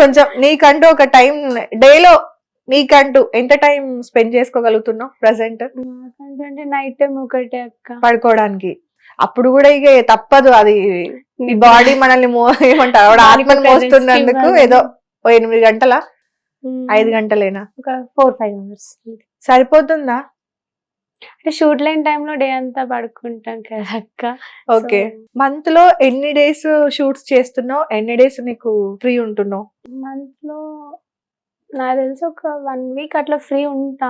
కొంచెం నీకంటూ ఒక టైం డేలో నీకంటూ ఎంత టైం స్పెండ్ చేసుకోగలుగుతున్నావు ప్రెసెంట్ నాకంటే నైట్ టైం ఒకటే అక్క. పడుకోవడానికి? అప్పుడు కూడా ఇక తప్పదు, అది ఈ బాడీ మనల్ని ఏమంటారు ఆవిడ ఆత్మని మోస్తున్నందుకు ఏదో 8 గంటల 5 గంటలేనా? ఒక 4-5 hours సరిపోతుందా? అంటే షూట్ లేని టైంలో డే అంతా పడుకుంటాం కదా అక్క. ఓకే, మంత్ లో ఎన్ని డేస్ షూట్స్ చేస్తున్నావు, ఎన్ని డేస్ నీకు ఫ్రీ ఉంటున్నావు? మంత్ లో నాకు తెలిసి ఒక 1 week అట్లా ఫ్రీ ఉంటా.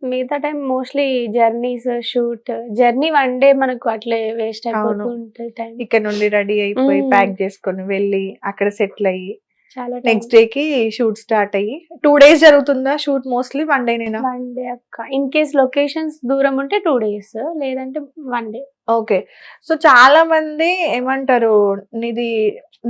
మిగతా time mostly journeys, shoot. Journey 1 day మనకు అట్లే వేస్ట్ అయిపోతూ ఉంటుంది టైం. ఇక్కడ నుండి రెడీ అయిపోయి ప్యాక్ చేసుకొని వెళ్ళి అక్కడ సెటిల్ అయ్యి చాలా నెక్స్ట్ డే కి షూట్ స్టార్ట్ అయ్యి 2 days జరుగుతుందా షూట్? మోస్ట్లీ 1 day నేనా? 1 day అక్క. ఇన్ కేస్ లొకేషన్స్ దూరం ఉంటే 2 days, లేదంటే 1 day. ఓకే, సో చాలా మంది ఏమంటారు, నీది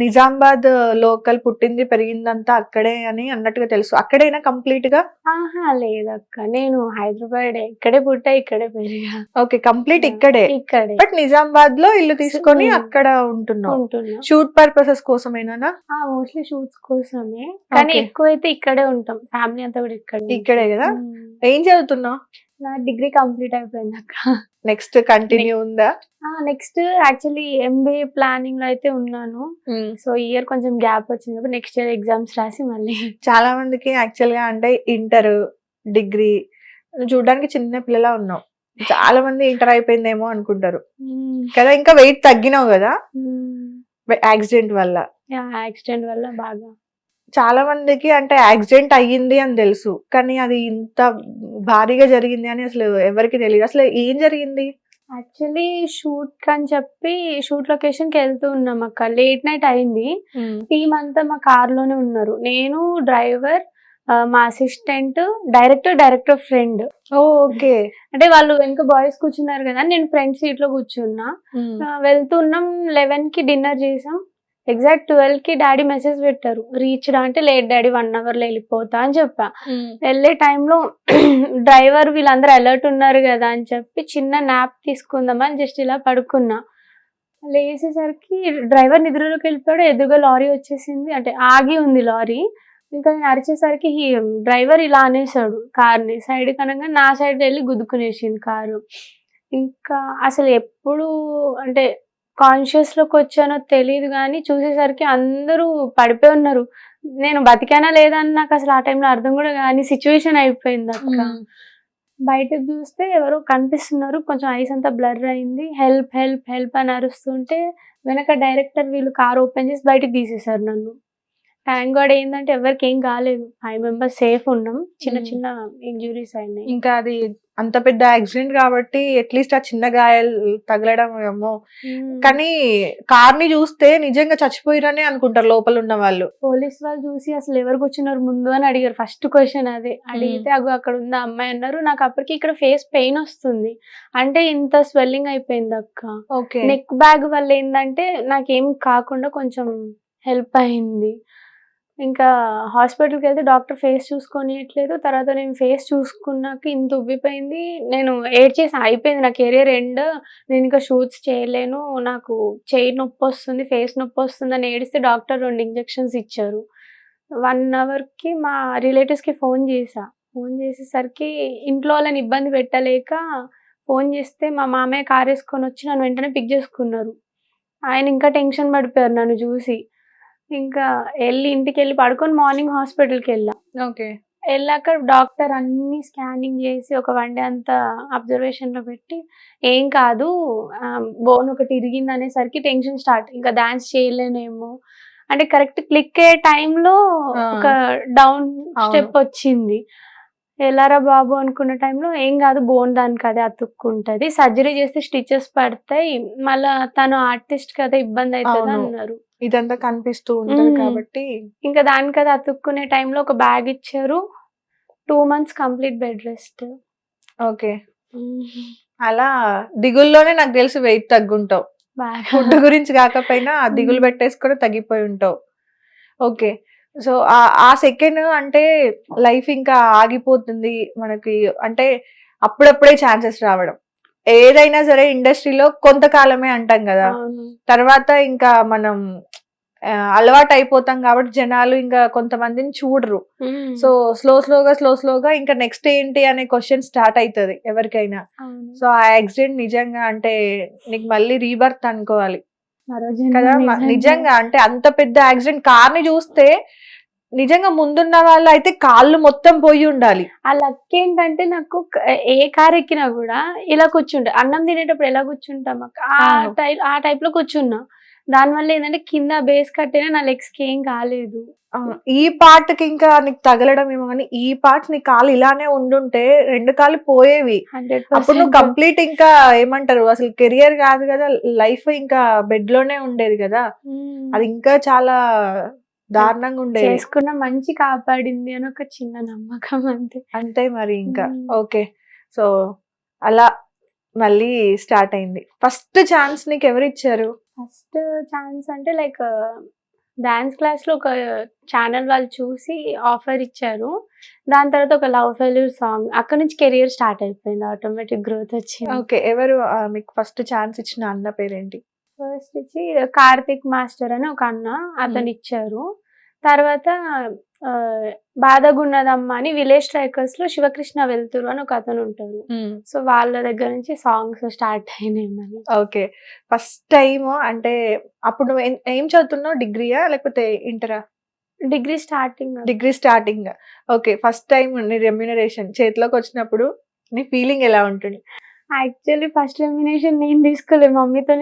నిజామాబాద్ లోకల్, పుట్టింది పెరిగిందంతా అక్కడే అని అన్నట్టుగా తెలుసు. అక్కడేనా కంప్లీట్ గా? ఆహా లేదక్క, నేను హైదరాబాద్ ఇక్కడే పుట్టా, ఇక్కడే పెరిగా. ఓకే, కంప్లీట్ ఇక్కడే. బట్ నిజామాబాద్ లో ఇల్లు తీసుకొని అక్కడ ఉంటున్నావు. షూట్ పర్పసెస్ కోసమేనా? మోస్ట్లీ షూట్స్ కోసమే, కానీ ఎక్కువైతే ఇక్కడే ఉంటాం. ఫ్యామిలీ అంతా కూడా ఇక్కడే కదా. ఏం చదువుతున్నావు? నా డిగ్రీ కంప్లీట్ అయిపోయింది అక్క. నెక్స్ట్ కంటిన్యూ ఉందా? నెక్స్ట్ యాక్చువల్లీ MBA ప్లానింగ్ లో అయితే ఉన్నాను. సో ఇయర్ కొంచెం గ్యాప్ వచ్చింది కాబట్టి నెక్స్ట్ ఇయర్ ఎగ్జామ్స్ రాసి మళ్ళీ. చాలా మందికి యాక్చువల్ గా అంటే ఇంటర్, డిగ్రీ చూడడానికి చిన్న పిల్లలా ఉన్నావు. చాలా మంది ఇంటర్ అయిపోయిందేమో అనుకుంటారు కదా. ఇంకా వెయిట్ తగ్గినావు కదా యాక్సిడెంట్ వల్ల. యాక్సిడెంట్ వల్ల బాగా. చాలా మందికి అంటే యాక్సిడెంట్ అయ్యింది అని తెలుసు, కానీ అది ఇంత భారీగా జరిగింది అని అసలు ఎవరికి తెలియదు. అసలు ఏం జరిగింది? యాక్చువల్లీ షూట్ అని చెప్పి షూట్ లొకేషన్ కి వెళ్తూ ఉన్నాం అక్క. లేట్ నైట్ అయింది. టీమ్ అంతా మా కార్ లోనే ఉన్నారు. నేను, డ్రైవర్, మా అసిస్టెంట్, డైరెక్టర్ ఫ్రెండ్. ఓకే, అంటే వాళ్ళు వెనుక బాయ్స్ కూర్చున్నారు కదా, నేను ఫ్రంట్ సీట్ లో కూర్చున్నా. వెళ్తున్నాం. 11 కి డిన్నర్ చేసాం. ఎగ్జాక్ట్ 12 కి డాడీ మెసేజ్ పెట్టారు, రీచ్ డా అంటే లేట్ డాడీ 1 hour లో వెళ్ళిపోతా అని చెప్పా. వెళ్ళే టైంలో డ్రైవర్ వీళ్ళందరూ అలర్ట్ ఉన్నారు కదా అని చెప్పి చిన్న నాప్ తీసుకుందామని జస్ట్ ఇలా పడుకున్నా. లేచేసరికి డ్రైవర్ నిద్రలోకి వెళ్ళిపోయాడు. ఎదురుగా లారీ వచ్చేసింది, అంటే ఆగి ఉంది లారీ. ఇంకా నేను అరిచేసరికి డ్రైవర్ ఇలా అనేసాడు కార్ని. సైడ్ కనగా నా సైడ్ వెళ్ళి గుద్దుకునేసింది కారు. ఇంకా అసలు ఎప్పుడు అంటే కాన్షియస్ లోకి వచ్చానో తెలియదు, కానీ చూసేసరికి అందరూ పడిపోయి ఉన్నారు. నేను బతికానా లేదా అని నాకు అసలు ఆ టైంలో అర్థం కూడా కానీ సిచ్యువేషన్ అయిపోయింది అక్క. బయటకు చూస్తే ఎవరో కనిపిస్తున్నారు, కొంచెం ఐస్ అంతా బ్లర్ అయింది. హెల్ప్ హెల్ప్ హెల్ప్ అని అరుస్తుంటే వెనక డైరెక్టర్ వీళ్ళు కార్ ఓపెన్ చేసి బయటకు తీసేశారు నన్ను. థ్యాంక్ గాడ్ ఏంటంటే ఎవరికి ఏం కాలేదు. 5 members సేఫ్ ఉన్నాం. చిన్న చిన్న ఇంజురీస్ అయినాయి. ఇంకా అది అంత పెద్ద యాక్సిడెంట్ కాబట్టి అట్లీస్ట్ ఆ చిన్న గాయాలు తగలడం ఏమో, కానీ కార్ ని చూస్తే నిజంగా చచ్చిపోయిరని అనుకుంటారు లోపల ఉన్న వాళ్ళు. పోలీస్ వాళ్ళు చూసి అసలు ఎవరు కూర్చున్నారు ముందు అని అడిగారు. ఫస్ట్ క్వశ్చన్ అదే అడిగితే అక్కడ ఉన్న అమ్మాయి అన్నారు. నాకు అప్పటికి ఇక్కడ ఫేస్ పెయిన్ వస్తుంది, అంటే ఇంత స్వెల్లింగ్ అయిపోయింది అక్క. నెక్ బ్యాగ్ వల్ల ఏంటంటే నాకేం కాకుండా కొంచెం హెల్ప్ అయింది. ఇంకా హాస్పిటల్కి వెళ్తే డాక్టర్ ఫేస్ చూసుకోనియట్లేదు. తర్వాత నేను ఫేస్ చూసుకున్నాక ఇంత ఉబ్బిపోయింది. నేను ఏడ్చేసి అయిపోయింది నా కెరియర్ ఎండ్, నేను ఇంకా షూట్స్ చేయలేను, నాకు చెయ్యి నొప్పి వస్తుంది, ఫేస్ నొప్పి వస్తుంది అని ఏడిస్తే డాక్టర్ 2 injections ఇచ్చారు. 1 hourకి మా రిలేటివ్స్కి ఫోన్ చేసేసరికి ఇంట్లో వాళ్ళని ఇబ్బంది పెట్టలేక ఫోన్ చేస్తే మా మామయ్య కార్ వేసుకొని వచ్చి నన్ను వెంటనే పిక్ చేసుకున్నారు. ఆయన ఇంకా టెన్షన్ పడిపోయారు నన్ను చూసి. ఇంకా ఇంటికి వెళ్ళి పడుకొని మార్నింగ్ హాస్పిటల్కి వెళ్ళా. వెళ్ళాక డాక్టర్ అన్ని స్కానింగ్ చేసి ఒక 1 day అంతా అబ్జర్వేషన్ లో పెట్టి ఏం కాదు, బోన్ ఒకటి ఇరిగింది అనేసరికి టెన్షన్ స్టార్ట్. ఇంకా డాన్స్ చేయలేనేమో అంటే కరెక్ట్ క్లిక్ అయ్యే టైంలో ఒక డౌన్ స్టెప్ వచ్చింది. ఎలారా బాబు అనుకున్న టైంలో ఏం కాదు, బోన్ దానికి అదే అతుక్కుంటది, సర్జరీ చేస్తే స్టిచెస్ పడతాయి, మళ్ళా తను ఆర్టిస్ట్ కదా ఇబ్బంది అవుతుంది అన్నారు. ఇదంతా కనిపిస్తూ ఉంటది కాబట్టి ఇంకా దానికి అది అతుక్కునే టైంలో ఒక బ్యాగ్ ఇచ్చారు. 2 months complete bed rest. Okay, అలా దిగుల్లోనే నాకు తెలిసి వెయిట్ తగ్గుంటావు. ఫుడ్ గురించి కాకపోయినా దిగులు పెట్టేసుకొని తగ్గిపోయి ఉంటావు. ఓకే, సో ఆ సెకండ్ అంటే లైఫ్ ఇంకా ఆగిపోతుంది మనకి, అంటే అప్పుడప్పుడే ఛాన్సెస్ రావడం. ఏదైనా సరే ఇండస్ట్రీలో కొంతకాలమే అంటాం కదా, తర్వాత ఇంకా మనం అలవాటు అయిపోతాం కాబట్టి జనాలు ఇంకా కొంతమందిని చూడరు. సో స్లోగా ఇంకా నెక్స్ట్ ఏంటి అనే క్వశ్చన్ స్టార్ట్ అవుతుంది ఎవరికైనా. సో ఆ యాక్సిడెంట్ నిజంగా అంటే నీకు మళ్ళీ రీబర్త్ అనుకోవాలి కదా. నిజంగా అంటే అంత పెద్ద యాక్సిడెంట్, కార్ ని చూస్తే నిజంగా ముందున్న వాళ్ళు అయితే కాళ్ళు మొత్తం పోయి ఉండాలి. ఆ లక్ ఏంటంటే నాకు ఏ కార్ ఎక్కినా కూడా ఇలా కూర్చుంటా, అన్నం తినేటప్పుడు ఎలా కూర్చుంటాం ఆ టైప్ లో కూర్చున్నా. దానివల్ల ఏంటంటే కింద బేస్ కట్టినా నా లెగ్స్ కి ఏం కాలేదు. ఈ పార్ట్ కి ఇంకా నీకు తగలడం ఏమో కానీ ఈ పార్ట్ నీ కాలు ఇలానే ఉండుంటే 2 కాళ్ళు పోయేవి. 100% అప్పుడు నువ్వు కంప్లీట్ ఇంకా ఏమంటారు అసలు కెరియర్ కాదు కదా, లైఫ్ ఇంకా బెడ్ లోనే ఉండేది కదా. అది ఇంకా చాలా దారుణంగా ఉండేది. చేసుకున్న మంచి కాపాడింది అని ఒక చిన్న నమ్మకం అంతే మరి ఇంకా. ఓకే, సో అలా మళ్ళీ స్టార్ట్ అయింది. ఫస్ట్ ఛాన్స్ నీకు ఎవరు ఇచ్చారు? ఫస్ట్ ఛాన్స్ అంటే లైక్ డాన్స్ క్లాస్ లో ఒక ఛానల్ వాళ్ళు చూసి ఆఫర్ ఇచ్చారు. దాని తర్వాత ఒక లవ్ ఫెయిల్యూర్ సాంగ్, అక్కడ నుంచి కెరియర్ స్టార్ట్ అయిపోయింది, ఆటోమేటిక్ గ్రోత్ వచ్చింది. ఓకే, ఎవరు మీకు ఫస్ట్ ఛాన్స్ ఇచ్చిన అన్న పేరేంటి? ఫస్ట్ ఇచ్చి కార్తిక్ మాస్టర్ అని ఒక అన్న, అతను ఇచ్చారు. తర్వాత బాధగున్నదమ్మ అని విలేజ్ స్ట్రైకర్స్ లో శివకృష్ణ వెళ్తురు అని ఒక అతను ఉంటారు. సో వాళ్ళ దగ్గర నుంచి సాంగ్స్ స్టార్ట్ అయినాయి. ఓకే, ఫస్ట్ టైం అంటే అప్పుడు నువ్వు ఏం చదువుతున్నావు? డిగ్రీయా లేకపోతే ఇంటరా? Degree starting. Okay, first time నీ రెమ్యూనరేషన్ చేతిలోకి వచ్చినప్పుడు నీ ఫీలింగ్ ఎలా ఉంటుంది? యాక్చువల్లీ ఫస్ట్ రెమ్యూనరేషన్ నేను తీసుకోలేదు, మమ్మీతో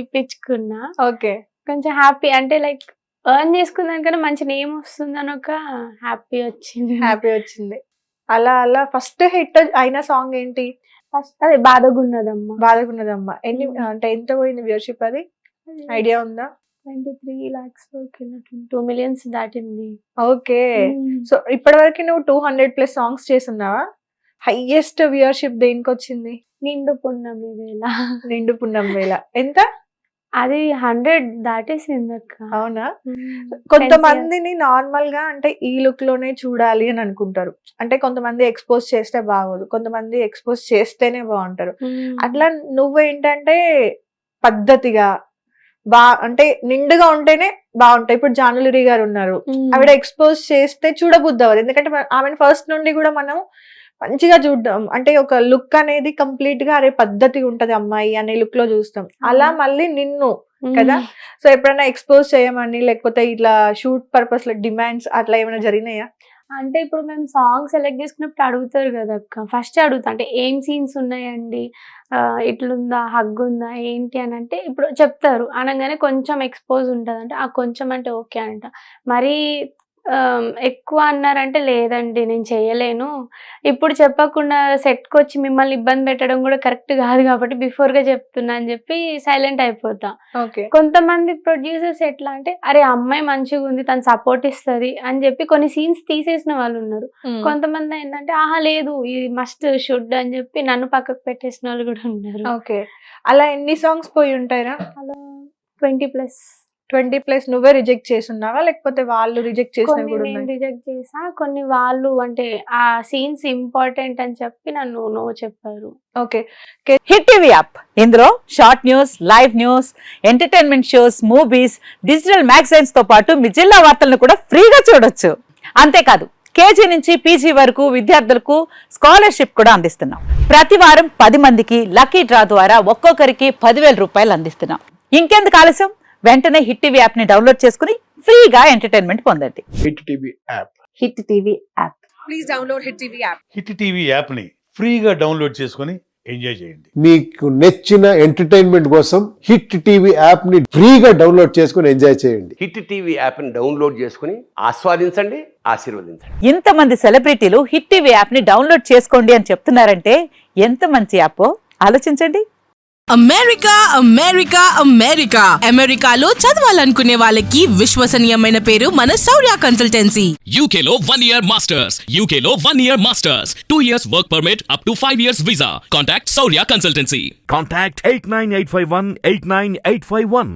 ఇప్పించుకున్నా. ఓకే, కొంచెం హ్యాపీ, అంటే లైక్ ఎర్న్ చేసుకున్నాకన్నా మంచి నేమ్ వస్తుందని ఒక హ్యాపీ వచ్చింది. అలా ఫస్ట్ హిట్ అయిన సాంగ్ ఏంటి? ఫస్ట్ అదే బాధగున్నదమ్మ. ఎన్ని అంటే ఎంత పోయింది వ్యూవర్షిప్? అది ఐడియా ఉందా? 23 lakhs 2 million దాటింది. ఓకే, సో ఇప్పటి వరకు నువ్వు 200+ సాంగ్స్ చేస్తున్నావా? హైయెస్ట్ వ్యూవర్షిప్ దేనికి వచ్చింది? నిండు పున్నమి వేళ. ఎంత? అది 100 దాటేసింది అక్క. అవునా? కొంతమందిని నార్మల్ గా అంటే ఈ లుక్ లోనే చూడాలి అని అనుకుంటారు. అంటే కొంతమంది ఎక్స్పోజ్ చేస్తే బాగోదు, కొంతమంది ఎక్స్పోజ్ చేస్తేనే బాగుంటారు. అట్లా నువ్వేంటంటే పద్ధతిగా అంటే నిండుగా ఉంటేనే బాగుంటాయి. ఇప్పుడు జానులరి గారు ఉన్నారు, ఆవిడ ఎక్స్పోజ్ చేస్తే చూడబుద్ధి అవ్వదు. ఎందుకంటే ఆమె ఫస్ట్ నుండి కూడా మనం మంచిగా చూద్దాం, అంటే ఒక లుక్ అనేది కంప్లీట్ గా అరే పద్ధతి ఉంటది అమ్మాయి అనే లుక్ లో చూస్తాం. అలా మళ్ళీ నిన్ను కదా, సో ఎప్పుడైనా ఎక్స్పోజ్ చేయమని లేకపోతే ఇట్లా షూట్ పర్పస్ లో డిమాండ్స్ అట్లా ఏమైనా జరిగినాయా? అంటే ఇప్పుడు మేము సాంగ్ సెలెక్ట్ చేసుకున్నప్పుడు అడుగుతారు కదా అక్క, ఫస్ట్ అడుగుతా అంటే ఏం సీన్స్ ఉన్నాయండి, ఇట్లుందా, హగ్ ఉందా, ఏంటి అని అంటే ఇప్పుడు చెప్తారు. అనగానే కొంచెం ఎక్స్పోజ్ ఉంటుంది అంటే ఆ కొంచెం అంటే ఓకే అంట. మరీ ఎక్కువ అన్నారంటే లేదండి నేను చేయలేను, ఇప్పుడు చెప్పకుండా సెట్కి వచ్చి మిమ్మల్ని ఇబ్బంది పెట్టడం కూడా కరెక్ట్ కాదు కాబట్టి బిఫోర్ గా చెప్తున్నా అని చెప్పి సైలెంట్ అయిపోతా. కొంతమంది ప్రొడ్యూసర్స్ ఎట్లా అంటే అరే అమ్మాయి మంచిగా ఉంది, తను సపోర్ట్ ఇస్తుంది అని చెప్పి కొన్ని సీన్స్ తీసేసిన వాళ్ళు ఉన్నారు. కొంతమంది ఏంటంటే ఆహా లేదు ఇది మస్ట్ షుడ్ అని చెప్పి నన్ను పక్కకు పెట్టేసిన వాళ్ళు కూడా ఉన్నారు. ఓకే, అలా ఎన్ని సాంగ్స్ పోయి ఉంటాయిరా? అలా 20+ నువ్వే రిజెక్ట్ చేస్తున్నావా లేకపోతే వాళ్ళు రిజెక్ట్ చేసినా కూడా నేను రిజెక్ట్ చేసా, కొన్ని వాళ్ళు అంటే ఆ సీన్స్ ఇంపార్టెంట్ అని చెప్పి నన్ను నో చెప్పారు. ఓకే, హిట్ టీవీ యాప్, ఇందులో short news, live news, entertainment shows, movies, digital magazines తో పాటు మీ జిల్లా వార్తలను కూడా ఫ్రీగా చూడొచ్చు. అంతేకాదు కేజీ నుంచి పీజీ వరకు విద్యార్థులకు స్కాలర్షిప్ కూడా అందిస్తున్నాం. ప్రతి వారం 10 మందికి లక్కీ డ్రా ద్వారా ఒక్కొక్కరికి 10,000 రూపాయలు అందిస్తున్నాం. ఇంకెందుకు ఆలస్యం, వెంటనే హిట్ టీవీ యాప్ ని డౌన్లోడ్ చేసుకుని ఫ్రీగా ఎంటర్టైన్మెంట్ పొందండి. Hit TV app. Hit TV app. Please download hit TV app. Hit TV app ని ఫ్రీగా డౌన్లోడ్ చేసుకుని ఎంజాయ్ చేయండి. మీకు నచ్చిన ఎంటర్టైన్మెంట్ కోసం హిట్ టీవీ యాప్ ని ఫ్రీగా డౌన్లోడ్ చేసుకుని ఎంజాయ్ చేయండి. హిట్ టీవీ యాప్ ని డౌన్లోడ్ చేసుకుని ఆస్వాదించండి, ఆశీర్వదించండి. ఇంతమంది సెలబ్రిటీలు హిట్ టీవీ యాప్ ని డౌన్లోడ్ చేసుకోండి అని చెప్తున్నారంటే ఎంత మంచి యాప్ ఆలోచించండి. అమెరికాలో చదవాలనుకునే వాళ్ళకి విశ్వసనీయమైన పేరు మన శౌర్య కన్సల్టెన్సీ. UK లో 1 year masters, UK లో 1 year masters, 2 years work permit up to 5 years visa. Contact Saurya Consultancy. Contact 89851 89851.